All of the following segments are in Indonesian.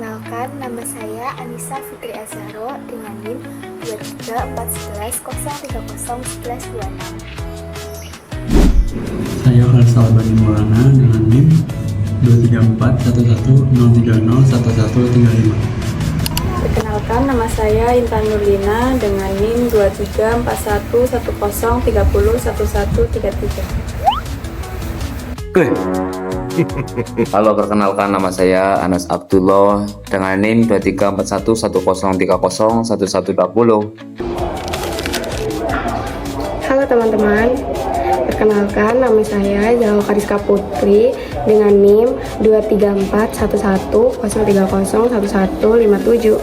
Perkenalkan, nama saya Anissa Fitri Azharo dengan NIM 23410301126. Saya Khalsa Albani Maulana dengan NIM 2341103011135. Perkenalkan, nama saya Intan Nurlina dengan NIM 234110301133. Halo, perkenalkan nama saya Anas Abdullah dengan NIM 234110301120. Halo teman-teman, perkenalkan nama saya Zahra Kariska Putri dengan NIM 2341130301157.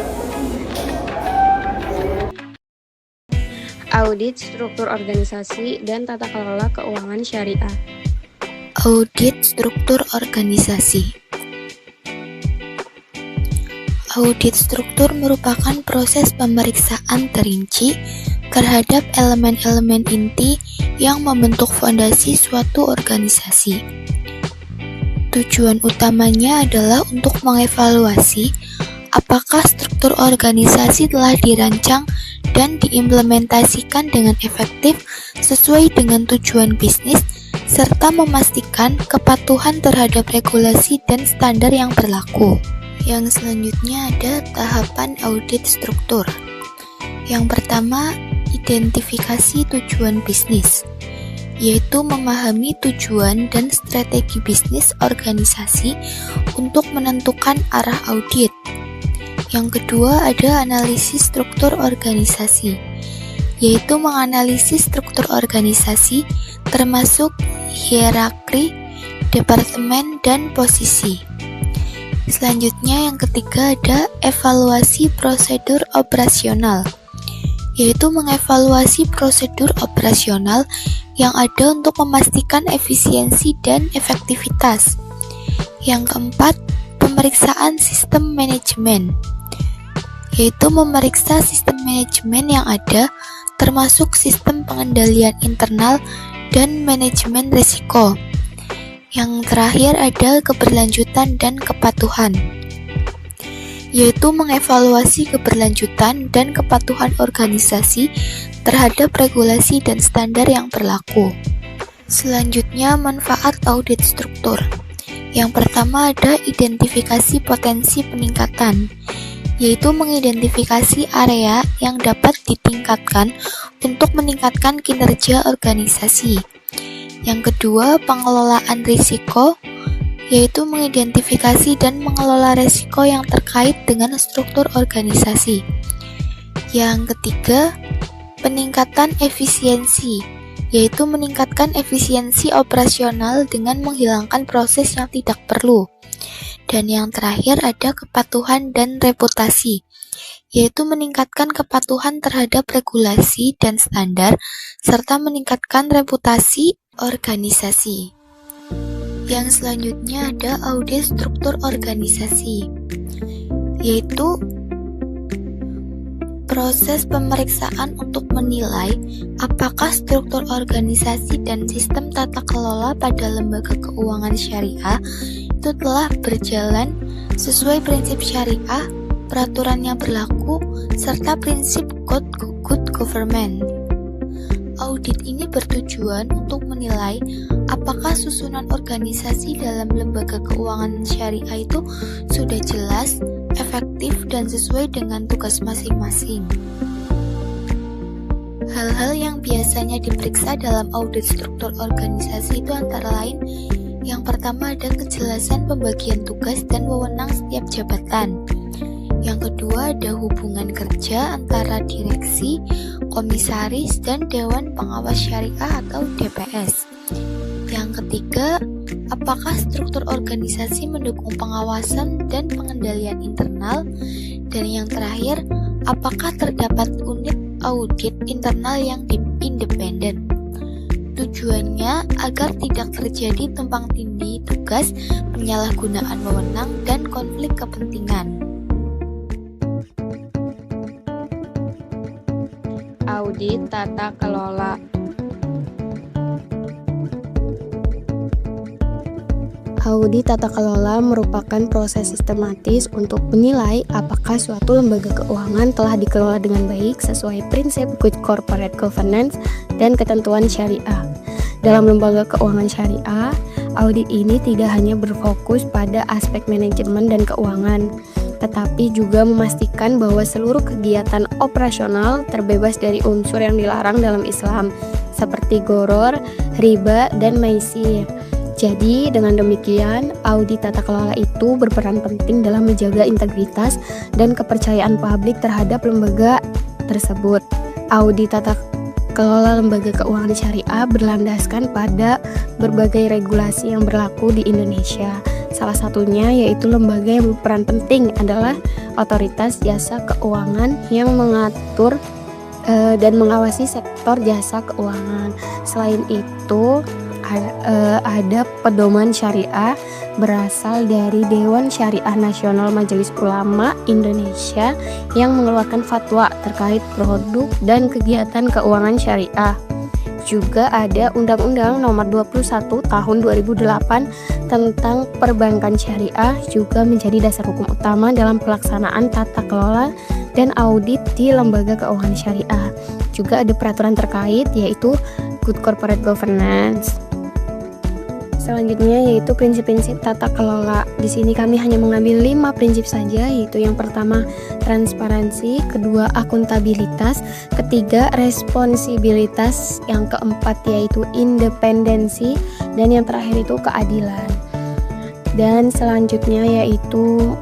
Audit struktur organisasi dan tata kelola keuangan syariah. Audit struktur organisasi. Audit struktur merupakan proses pemeriksaan terinci terhadap elemen-elemen inti yang membentuk fondasi suatu organisasi. Tujuan utamanya adalah untuk mengevaluasi apakah struktur organisasi telah dirancang dan diimplementasikan dengan efektif sesuai dengan tujuan bisnis, serta memastikan kepatuhan terhadap regulasi dan standar yang berlaku. Yang selanjutnya ada tahapan audit struktur. Yang pertama, identifikasi tujuan bisnis, yaitu memahami tujuan dan strategi bisnis organisasi untuk menentukan arah audit. Yang kedua, ada analisis struktur organisasi, yaitu menganalisis struktur organisasi termasuk hierarki, departemen, dan posisi. Selanjutnya yang ketiga ada evaluasi prosedur operasional, yaitu mengevaluasi prosedur operasional yang ada untuk memastikan efisiensi dan efektivitas. Yang keempat, pemeriksaan sistem manajemen, yaitu memeriksa sistem manajemen yang ada termasuk sistem pengendalian internal dan manajemen risiko. Yang terakhir ada keberlanjutan dan kepatuhan, yaitu mengevaluasi keberlanjutan dan kepatuhan organisasi terhadap regulasi dan standar yang berlaku. Selanjutnya, manfaat audit struktur. Yang pertama ada identifikasi potensi peningkatan, yaitu mengidentifikasi area yang dapat ditingkatkan untuk meningkatkan kinerja organisasi. Yang kedua, pengelolaan risiko, yaitu mengidentifikasi dan mengelola risiko yang terkait dengan struktur organisasi. Yang ketiga, peningkatan efisiensi, yaitu meningkatkan efisiensi operasional dengan menghilangkan proses yang tidak perlu. Dan yang terakhir ada kepatuhan dan reputasi, yaitu meningkatkan kepatuhan terhadap regulasi dan standar, serta meningkatkan reputasi organisasi. Yang selanjutnya ada audit struktur organisasi, yaitu proses pemeriksaan untuk menilai apakah struktur organisasi dan sistem tata kelola pada lembaga keuangan syariah itu telah berjalan sesuai prinsip syariah, peraturan yang berlaku, serta prinsip good government. Audit ini bertujuan untuk menilai apakah susunan organisasi dalam lembaga keuangan syariah itu sudah jelas, efektif, dan sesuai dengan tugas masing-masing. Hal-hal yang biasanya diperiksa dalam audit struktur organisasi itu antara lain: yang pertama ada kejelasan pembagian tugas dan wewenang setiap jabatan. Yang kedua ada hubungan kerja antara direksi, komisaris, dan Dewan Pengawas Syariah atau DPS. Yang ketiga, apakah struktur organisasi mendukung pengawasan dan pengendalian internal? Dan yang terakhir, apakah terdapat unit audit internal yang independen? Tujuannya agar tidak terjadi tumpang tindih tugas, penyalahgunaan wewenang, dan konflik kepentingan. Audit tata kelola. Audit tata kelola merupakan proses sistematis untuk menilai apakah suatu lembaga keuangan telah dikelola dengan baik sesuai prinsip good corporate governance dan ketentuan syariah. Dalam lembaga keuangan syariah, audit ini tidak hanya berfokus pada aspek manajemen dan keuangan, tetapi juga memastikan bahwa seluruh kegiatan operasional terbebas dari unsur yang dilarang dalam Islam, seperti gharar, riba, dan maisir. Jadi, dengan demikian, audit tata kelola itu berperan penting dalam menjaga integritas dan kepercayaan publik terhadap lembaga tersebut. Audit tata kelola lembaga keuangan syariah berlandaskan pada berbagai regulasi yang berlaku di Indonesia. Salah satunya yaitu lembaga yang berperan penting adalah Otoritas Jasa Keuangan yang mengatur dan mengawasi sektor jasa keuangan. Selain itu, ada pedoman syariah berasal dari Dewan Syariah Nasional Majelis Ulama Indonesia yang mengeluarkan fatwa terkait produk dan kegiatan keuangan syariah. Juga ada Undang-Undang Nomor 21 Tahun 2008 tentang Perbankan Syariah juga menjadi dasar hukum utama dalam pelaksanaan tata kelola dan audit di lembaga keuangan syariah. Juga ada peraturan terkait yaitu Good Corporate Governance. Selanjutnya yaitu prinsip-prinsip tata kelola. Di sini kami hanya mengambil 5 prinsip saja, yaitu yang pertama transparansi, kedua akuntabilitas, ketiga responsibilitas, yang keempat yaitu independensi, dan yang terakhir itu keadilan. Dan selanjutnya yaitu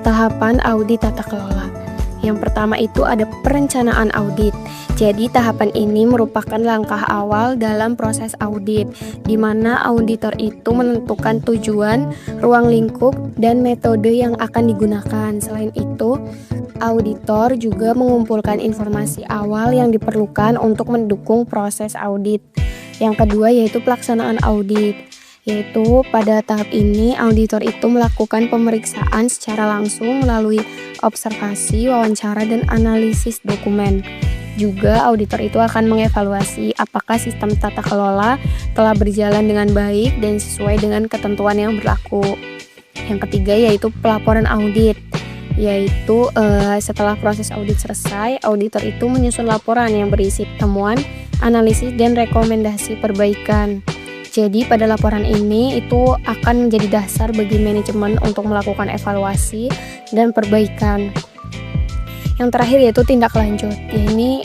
tahapan audit tata kelola. Yang pertama itu ada perencanaan audit. Jadi tahapan ini merupakan langkah awal dalam proses audit, di mana auditor itu menentukan tujuan, ruang lingkup, dan metode yang akan digunakan. Selain itu, auditor juga mengumpulkan informasi awal yang diperlukan untuk mendukung proses audit. Yang kedua yaitu pelaksanaan audit. Yaitu pada tahap ini auditor itu melakukan pemeriksaan secara langsung melalui observasi, wawancara, dan analisis dokumen. Juga auditor itu akan mengevaluasi apakah sistem tata kelola telah berjalan dengan baik dan sesuai dengan ketentuan yang berlaku. Yang ketiga yaitu pelaporan audit, yaitu setelah proses audit selesai, auditor itu menyusun laporan yang berisi temuan, analisis, dan rekomendasi perbaikan. Jadi pada laporan ini itu akan menjadi dasar bagi manajemen untuk melakukan evaluasi dan perbaikan. Yang terakhir yaitu tindak lanjut. Ini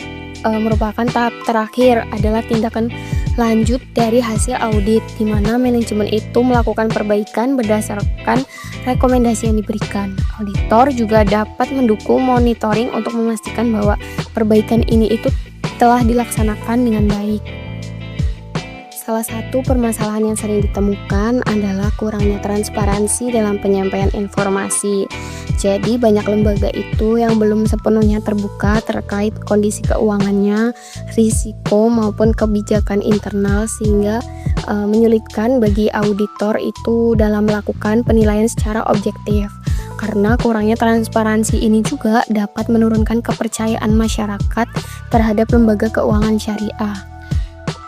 merupakan tahap terakhir adalah tindakan lanjut dari hasil audit, di mana manajemen itu melakukan perbaikan berdasarkan rekomendasi yang diberikan. Auditor juga dapat mendukung monitoring untuk memastikan bahwa perbaikan ini itu telah dilaksanakan dengan baik. Salah satu permasalahan yang sering ditemukan adalah kurangnya transparansi dalam penyampaian informasi. Jadi banyak lembaga itu yang belum sepenuhnya terbuka terkait kondisi keuangannya, risiko maupun kebijakan internal, sehingga menyulitkan bagi auditor itu dalam melakukan penilaian secara objektif. Karena kurangnya transparansi ini juga dapat menurunkan kepercayaan masyarakat terhadap lembaga keuangan syariah.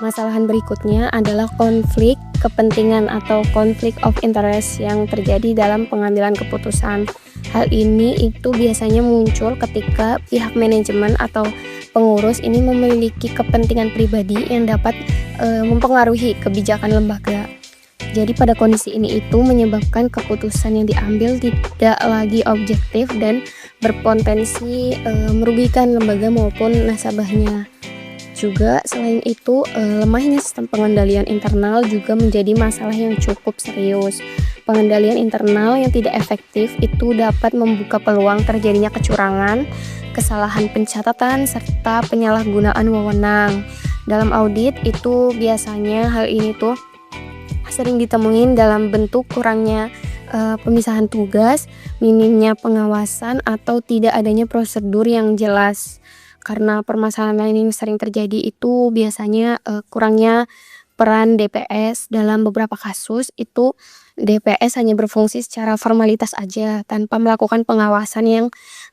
Masalahan berikutnya adalah konflik kepentingan atau konflik of interest yang terjadi dalam pengambilan keputusan. Hal ini itu biasanya muncul ketika pihak manajemen atau pengurus ini memiliki kepentingan pribadi yang dapat mempengaruhi kebijakan lembaga. Jadi pada kondisi ini itu menyebabkan keputusan yang diambil tidak lagi objektif dan berpotensi merugikan lembaga maupun nasabahnya. Juga selain itu, lemahnya sistem pengendalian internal juga menjadi masalah yang cukup serius. Pengendalian internal yang tidak efektif itu dapat membuka peluang terjadinya kecurangan, kesalahan pencatatan, serta penyalahgunaan wewenang. Dalam audit itu biasanya hal ini tuh sering ditemuin dalam bentuk kurangnya pemisahan tugas, minimnya pengawasan, atau tidak adanya prosedur yang jelas. Karena permasalahan lain yang sering terjadi itu biasanya kurangnya peran DPS. Dalam beberapa kasus itu DPS hanya berfungsi secara formalitas aja tanpa melakukan pengawasan yang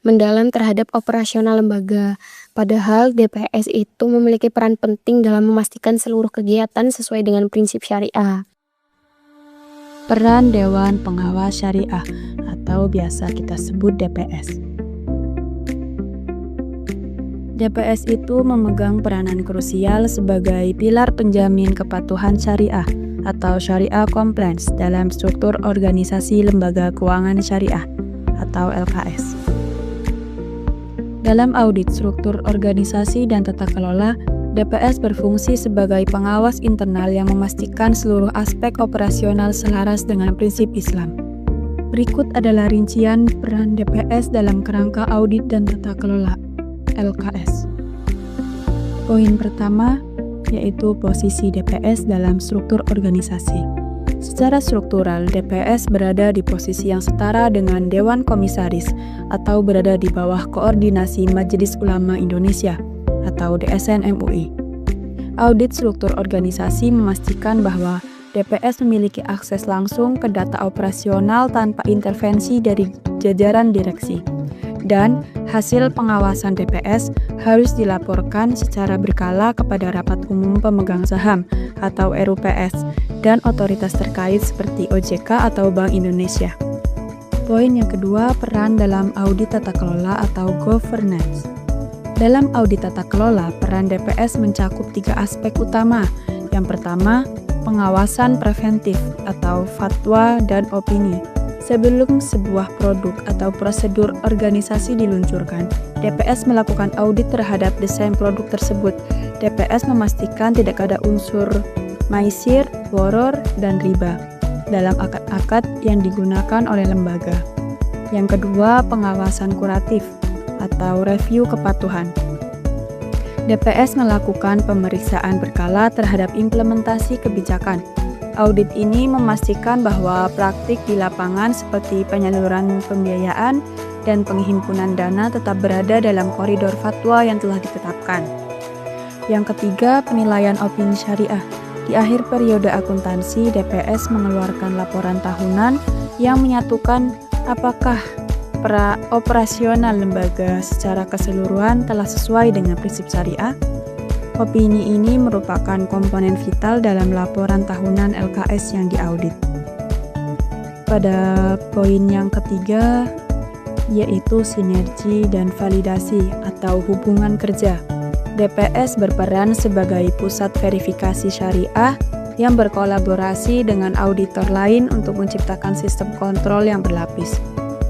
mendalam terhadap operasional lembaga. Padahal DPS itu memiliki peran penting dalam memastikan seluruh kegiatan sesuai dengan prinsip syariah. Peran Dewan Pengawas Syariah atau biasa kita sebut DPS. DPS itu memegang peranan krusial sebagai pilar penjamin kepatuhan syariah atau syariah compliance dalam struktur organisasi lembaga keuangan syariah atau LKS. Dalam audit struktur organisasi dan tata kelola, DPS berfungsi sebagai pengawas internal yang memastikan seluruh aspek operasional selaras dengan prinsip Islam. Berikut adalah rincian peran DPS dalam kerangka audit dan tata kelola LKS. Poin pertama yaitu posisi DPS dalam struktur organisasi. Secara struktural, DPS berada di posisi yang setara dengan Dewan Komisaris atau berada di bawah koordinasi Majelis Ulama Indonesia atau DSN MUI. Audit struktur organisasi memastikan bahwa DPS memiliki akses langsung ke data operasional tanpa intervensi dari jajaran direksi. Dan hasil pengawasan DPS harus dilaporkan secara berkala kepada Rapat Umum Pemegang Saham atau RUPS dan otoritas terkait seperti OJK atau Bank Indonesia. Poin yang kedua, peran dalam audit tata kelola atau governance. Dalam audit tata kelola, peran DPS mencakup 3 aspek utama. Yang pertama, pengawasan preventif atau fatwa dan opini. Sebelum sebuah produk atau prosedur organisasi diluncurkan, DPS melakukan audit terhadap desain produk tersebut. DPS memastikan tidak ada unsur maisir, gharar, dan riba dalam akad-akad yang digunakan oleh lembaga. Yang kedua, pengawasan kuratif atau review kepatuhan. DPS melakukan pemeriksaan berkala terhadap implementasi kebijakan. Audit ini memastikan bahwa praktik di lapangan seperti penyaluran pembiayaan dan penghimpunan dana tetap berada dalam koridor fatwa yang telah ditetapkan. Yang ketiga, penilaian opini syariah. Di akhir periode akuntansi, DPS mengeluarkan laporan tahunan yang menyatukan apakah operasional lembaga secara keseluruhan telah sesuai dengan prinsip syariah. Opini ini merupakan komponen vital dalam laporan tahunan LKS yang diaudit. Pada poin yang ketiga, yaitu sinergi dan validasi atau hubungan kerja. DPS berperan sebagai pusat verifikasi syariah yang berkolaborasi dengan auditor lain untuk menciptakan sistem kontrol yang berlapis.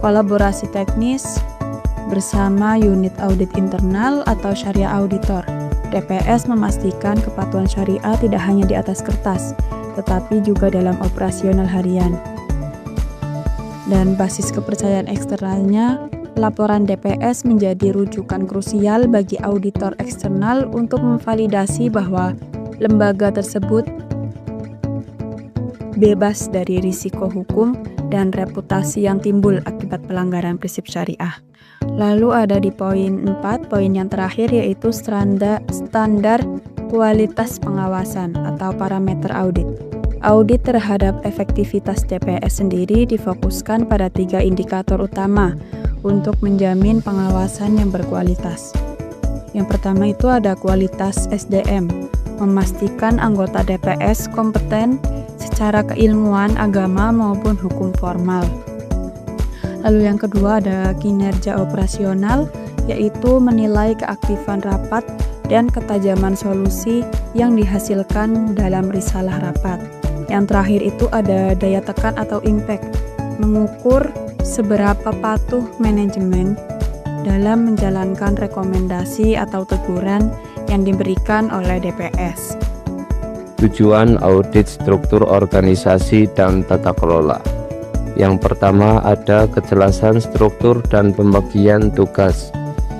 Kolaborasi teknis bersama unit audit internal atau syariah auditor. DPS memastikan kepatuhan syariah tidak hanya di atas kertas, tetapi juga dalam operasional harian. Dan basis kepercayaan eksternalnya, laporan DPS menjadi rujukan krusial bagi auditor eksternal untuk memvalidasi bahwa lembaga tersebut bebas dari risiko hukum dan reputasi yang timbul akibat pelanggaran prinsip syariah. Lalu ada di poin 4, poin yang terakhir yaitu standar kualitas pengawasan atau parameter audit. Audit terhadap efektivitas DPS sendiri difokuskan pada 3 indikator utama untuk menjamin pengawasan yang berkualitas. Yang pertama itu ada kualitas SDM, memastikan anggota DPS kompeten secara keilmuan, agama maupun hukum formal. Lalu yang kedua ada kinerja operasional, yaitu menilai keaktifan rapat dan ketajaman solusi yang dihasilkan dalam risalah rapat. Yang terakhir itu ada daya tekan atau impact, mengukur seberapa patuh manajemen dalam menjalankan rekomendasi atau teguran yang diberikan oleh DPS. Tujuan audit struktur organisasi dan tata kelola. Yang pertama ada kejelasan struktur dan pembagian tugas.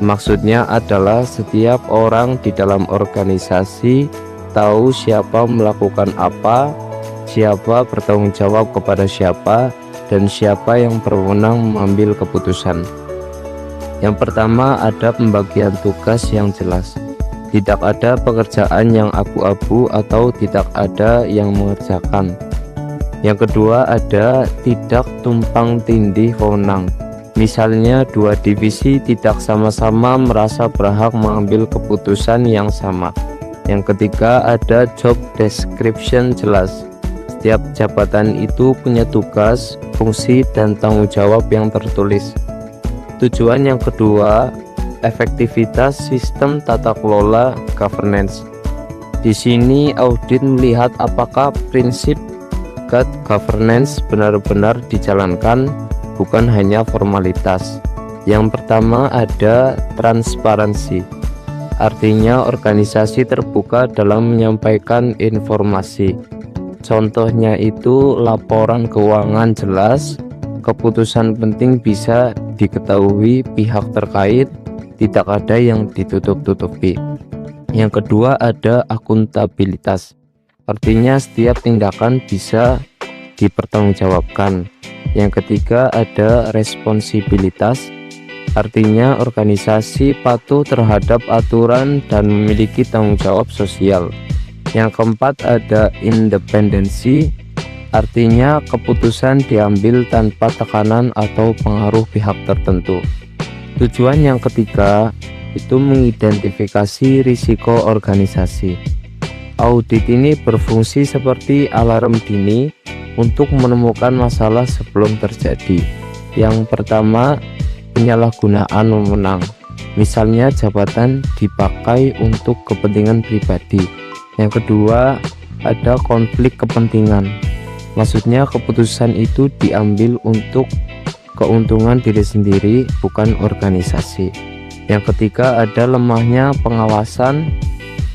Maksudnya adalah setiap orang di dalam organisasi tahu siapa melakukan apa, siapa bertanggung jawab kepada siapa, dan siapa yang berwenang mengambil keputusan. Yang pertama ada pembagian tugas yang jelas. Tidak ada pekerjaan yang abu-abu atau tidak ada yang mengerjakan. Yang kedua ada tidak tumpang tindih wewenang. Misalnya 2 divisi tidak sama-sama merasa berhak mengambil keputusan yang sama. Yang ketiga ada job description jelas. Setiap jabatan itu punya tugas, fungsi, dan tanggung jawab yang tertulis. Tujuan yang kedua, efektivitas sistem tata kelola governance. Di sini audit melihat apakah prinsip good governance benar-benar dijalankan, bukan hanya formalitas. Yang pertama ada transparansi. Artinya organisasi terbuka dalam menyampaikan informasi. Contohnya itu laporan keuangan jelas, keputusan penting bisa diketahui pihak terkait, tidak ada yang ditutup-tutupi. Yang kedua ada akuntabilitas. Artinya setiap tindakan bisa dipertanggungjawabkan. Yang ketiga ada responsibilitas. Artinya organisasi patuh terhadap aturan dan memiliki tanggung jawab sosial. Yang keempat ada independensi. Artinya keputusan diambil tanpa tekanan atau pengaruh pihak tertentu. Tujuan yang ketiga itu mengidentifikasi risiko organisasi. Audit ini berfungsi seperti alarm dini untuk menemukan masalah sebelum terjadi. Yang pertama, penyalahgunaan wewenang. Misalnya jabatan dipakai untuk kepentingan pribadi. Yang kedua, ada konflik kepentingan. Maksudnya keputusan itu diambil untuk keuntungan diri sendiri, bukan organisasi. Yang ketiga ada lemahnya pengawasan,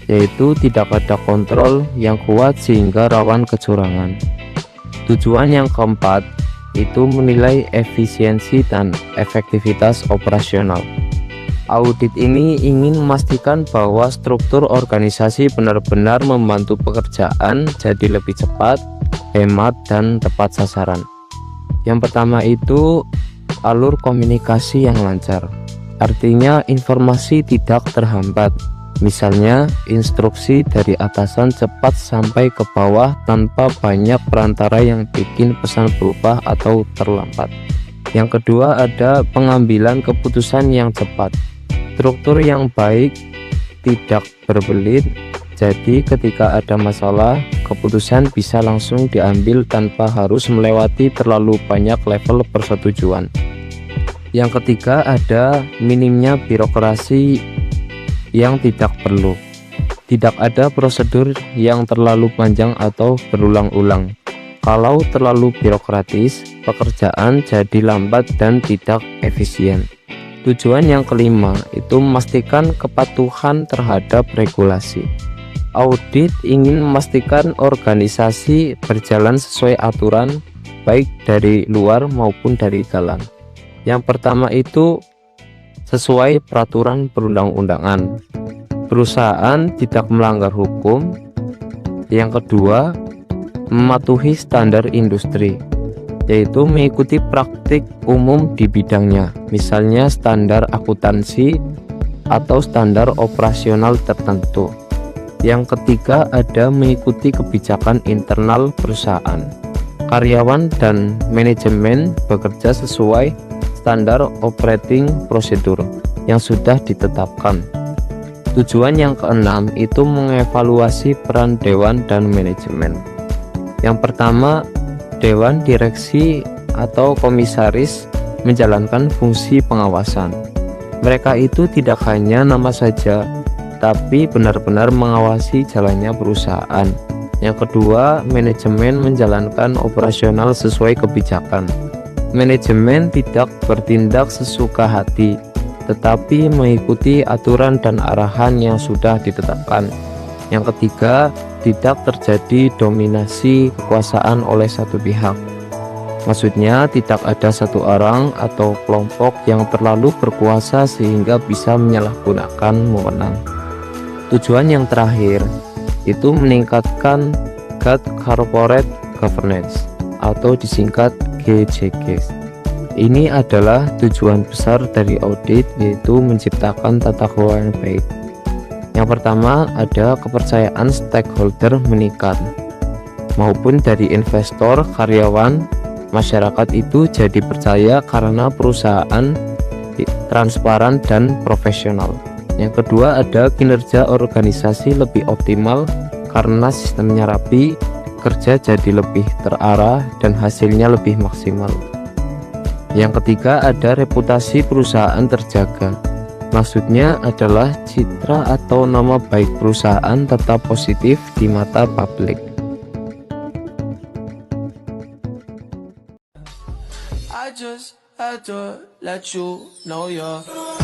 yaitu tidak ada kontrol yang kuat sehingga rawan kecurangan. Tujuan yang keempat itu menilai efisiensi dan efektivitas operasional. Audit ini ingin memastikan bahwa struktur organisasi benar-benar membantu pekerjaan jadi lebih cepat, hemat, dan tepat sasaran. Yang pertama itu alur komunikasi yang lancar. Artinya informasi tidak terhambat. Misalnya instruksi dari atasan cepat sampai ke bawah tanpa banyak perantara yang bikin pesan berubah atau terlambat. Yang kedua ada pengambilan keputusan yang cepat. Struktur yang baik tidak berbelit, jadi ketika ada masalah keputusan bisa langsung diambil tanpa harus melewati terlalu banyak level persetujuan. Yang ketiga ada minimnya birokrasi yang tidak perlu. Tidak ada prosedur yang terlalu panjang atau berulang-ulang. Kalau terlalu birokratis, pekerjaan jadi lambat dan tidak efisien. Tujuan yang kelima itu memastikan kepatuhan terhadap regulasi. Audit ingin memastikan organisasi berjalan sesuai aturan, baik dari luar maupun dari dalam. Yang pertama itu sesuai peraturan perundang-undangan. Perusahaan tidak melanggar hukum. Yang kedua, mematuhi standar industri, yaitu mengikuti praktik umum di bidangnya, misalnya standar akuntansi atau standar operasional tertentu. Yang ketiga ada mengikuti kebijakan internal perusahaan. Karyawan dan manajemen bekerja sesuai standar operating prosedur yang sudah ditetapkan. Tujuan yang keenam itu mengevaluasi peran dewan dan manajemen. Yang pertama, dewan direksi atau komisaris menjalankan fungsi pengawasan. Mereka itu tidak hanya nama saja, tapi benar-benar mengawasi jalannya perusahaan. Yang kedua, manajemen menjalankan operasional sesuai kebijakan. Manajemen tidak bertindak sesuka hati, tetapi mengikuti aturan dan arahan yang sudah ditetapkan. Yang ketiga, tidak terjadi dominasi kekuasaan oleh satu pihak. Maksudnya tidak ada satu orang atau kelompok yang terlalu berkuasa sehingga bisa menyalahgunakan wewenang. Tujuan yang terakhir itu meningkatkan good corporate governance atau disingkat GCG. Ini adalah tujuan besar dari audit, yaitu menciptakan tata kelola yang baik. Yang pertama ada kepercayaan stakeholder meningkat, maupun dari investor, karyawan, masyarakat itu jadi percaya karena perusahaan transparan dan profesional. Yang kedua ada kinerja organisasi lebih optimal karena sistemnya rapi, kerja jadi lebih terarah dan hasilnya lebih maksimal. Yang ketiga, ada reputasi perusahaan terjaga. Maksudnya adalah citra atau nama baik perusahaan tetap positif di mata publik. I just had to let you know you're